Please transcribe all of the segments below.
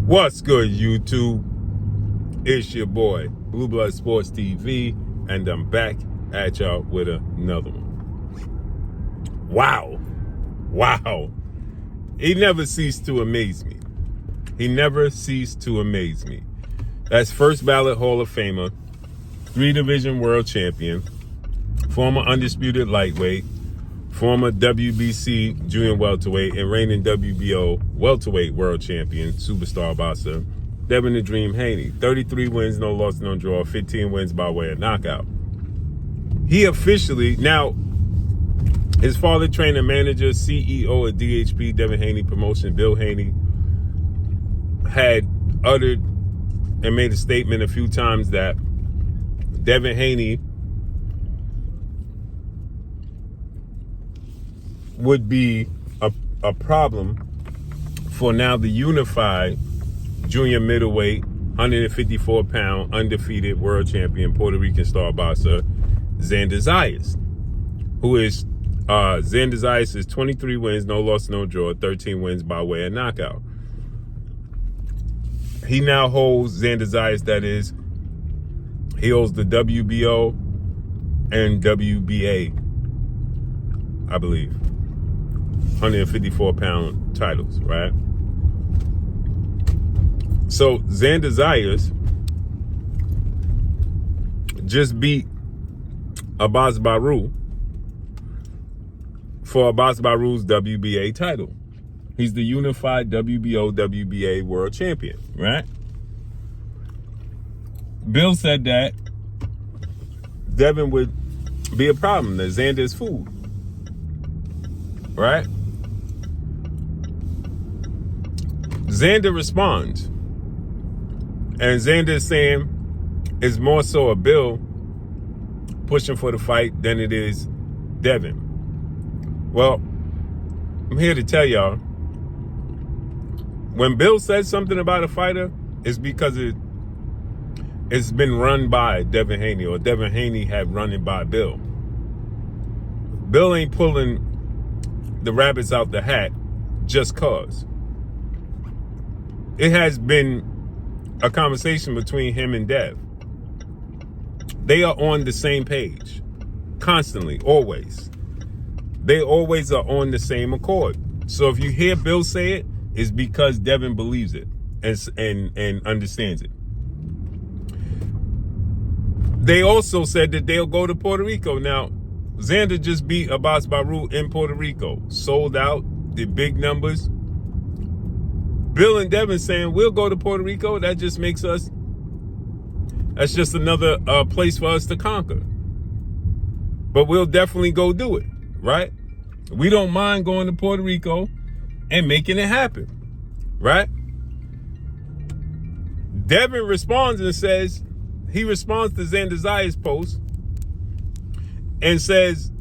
What's good, YouTube? It's your boy, Blue Blood Sports TV, and I'm back at y'all with another one. Wow. He never ceased to amaze me. That's first ballot Hall of Famer, 3-division world champion, former undisputed lightweight, former WBC junior welterweight, and reigning WBO welterweight world champion, superstar boxer, Devin the Dream Haney. 33 wins, no loss, no draw, 15 wins by way of knockout. He officially, now, his father, trainer, manager, CEO of DHP, Devin Haney Promotion, Bill Haney, had uttered and made a statement a few times that Devin Haney would be a problem for now the unified junior middleweight, 154-pound, undefeated world champion, Puerto Rican star boxer, Xander Zayas, who is, Xander Zayas is 23 wins, no loss, no draw, 13 wins by way of knockout. He now holds, Xander Zayas, that is, he holds the WBO and WBA, I believe. 154-pound titles, right? So Xander Zayas just beat Abbas Baru for Abbas Baru's WBA title. He's the unified WBO, WBA world champion, right? Bill said that Devin would be a problem, that Xander is food, right? Xander responds, and Xander is saying it's more so a Bill pushing for the fight than it is Devin. Well, I'm here to tell y'all, when Bill says something about a fighter, it's because it's been run by Devin Haney, or Devin Haney had run it by Bill. Bill ain't pulling the rabbits out the hat just cause. It has been a conversation between him and Dev. They are on the same page, constantly, always. They always are on the same accord. So if you hear Bill say it, it's because Devin believes it and understands it. They also said that they'll go to Puerto Rico. Now, Xander just beat Abbas Baru in Puerto Rico, sold out, did big numbers. Bill and Devin saying, we'll go to Puerto Rico. That just makes us, that's just another place for us to conquer. But we'll definitely go do it, right? We don't mind going to Puerto Rico and making it happen, right? Devin responds and says, he responds to Xander Zayas' post and says,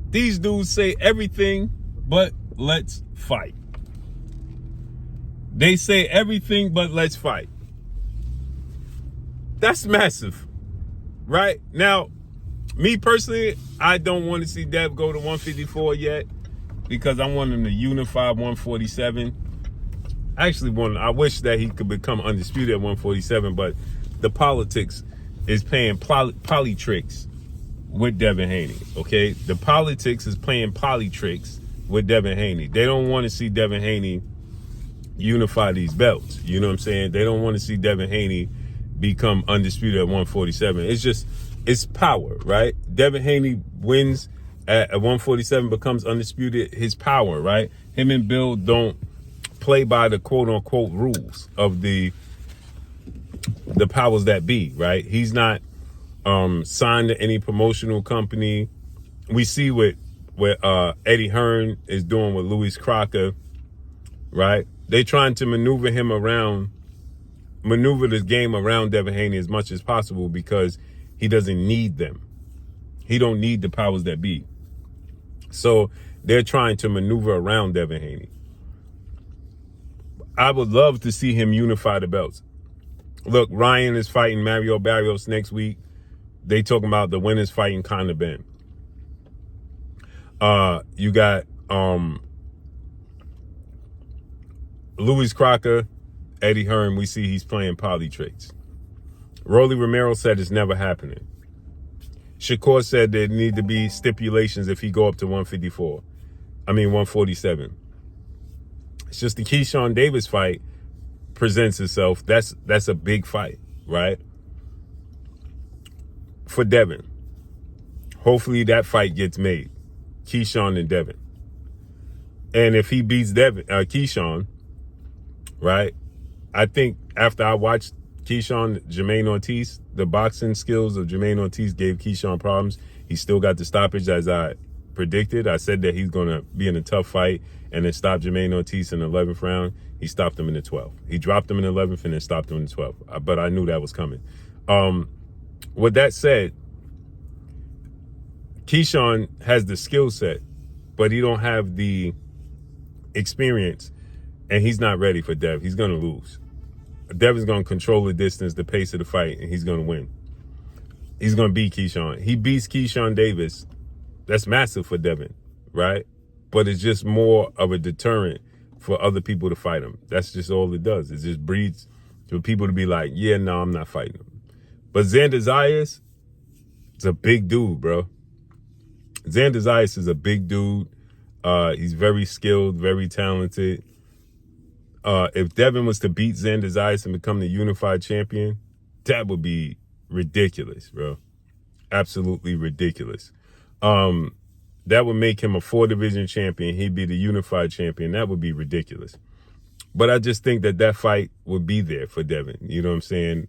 these dudes say everything but let's fight. They say everything but let's fight. That's massive, right? Now, me personally, I don't want to see Dev go to 154 yet because I want him to unify 147. I wish that he could become undisputed at 147, but the politics is playing poly tricks with Devin Haney, okay? The politics is playing poly tricks with Devin Haney. They don't want to see Devin Haney unify these belts. You know what I'm saying? They don't want to see Devin Haney become undisputed at 147. It's power, right? Devin Haney wins at 147, becomes undisputed. His power, right? Him and Bill don't play by the quote unquote rules of the powers that be, right? He's not signed to any promotional company. We see what Eddie Hearn is doing with Louis Crocker, right? They trying to maneuver this game around Devin Haney as much as possible because he doesn't need them. He don't need the powers that be. So they're trying to maneuver around Devin Haney. I would love to see him unify the belts. Look, Ryan is fighting Mario Barrios next week. They talking about the winners fighting Conor Ben. You got Louis Crocker Eddie Hearn, we see he's playing poly traits. Rolly Romero said it's never happening. Shakur said there need to be stipulations if he go up to 147. It's just the Keyshawn Davis fight presents itself. That's a big fight, right? For Devin. Hopefully that fight gets made. Keyshawn and Devin. And if he beats Keyshawn, right? I think after I watched Jermaine Ortiz, the boxing skills of Jermaine Ortiz gave Keyshawn problems. He still got the stoppage as I predicted. I said that he's going to be in a tough fight and then stop Jermaine Ortiz in the 11th round. He stopped him in the 12th. He dropped him in the 11th and then stopped him in the 12th. But I knew that was coming. With that said, Keyshawn has the skill set, but he don't have the experience, and he's not ready for Dev. He's going to lose. Devin's going to control the distance, the pace of the fight, and he's going to win. He's going to beat Keyshawn. He beats Keyshawn Davis. That's massive for Devin, right? But it's just more of a deterrent for other people to fight him. That's just all it does. It just breeds for people to be like, yeah, no, I'm not fighting him. But Xander Zayas, it's a big dude, bro. Xander Zayas is a big dude. He's very skilled, very talented. If Devin was to beat Xander Zayas and become the unified champion, that would be ridiculous, bro. Absolutely ridiculous. That would make him a 4-division champion. He'd be the unified champion. That would be ridiculous. But I just think that fight would be there for Devin. You know what I'm saying?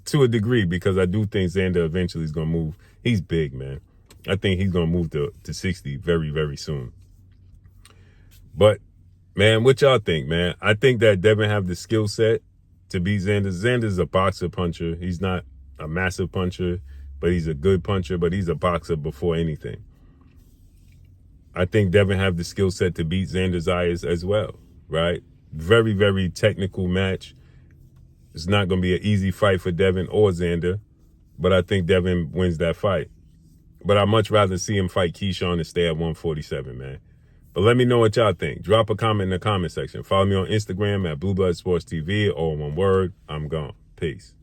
To a degree, because I do think Xander eventually is going to move. He's big, man. I think he's going to move to 60 very, very soon. But, man, what y'all think, man? I think that Devin have the skill set to beat Xander. Xander's a boxer puncher. He's not a massive puncher, but he's a good puncher, but he's a boxer before anything. I think Devin have the skill set to beat Xander Zayas as well, right? Very, very technical match. It's not going to be an easy fight for Devin or Xander, but I think Devin wins that fight. But I'd much rather see him fight Keyshawn and stay at 147, man. But let me know what y'all think. Drop a comment in the comment section. Follow me on Instagram at Blue Blood Sports TV, all one word. I'm gone. Peace.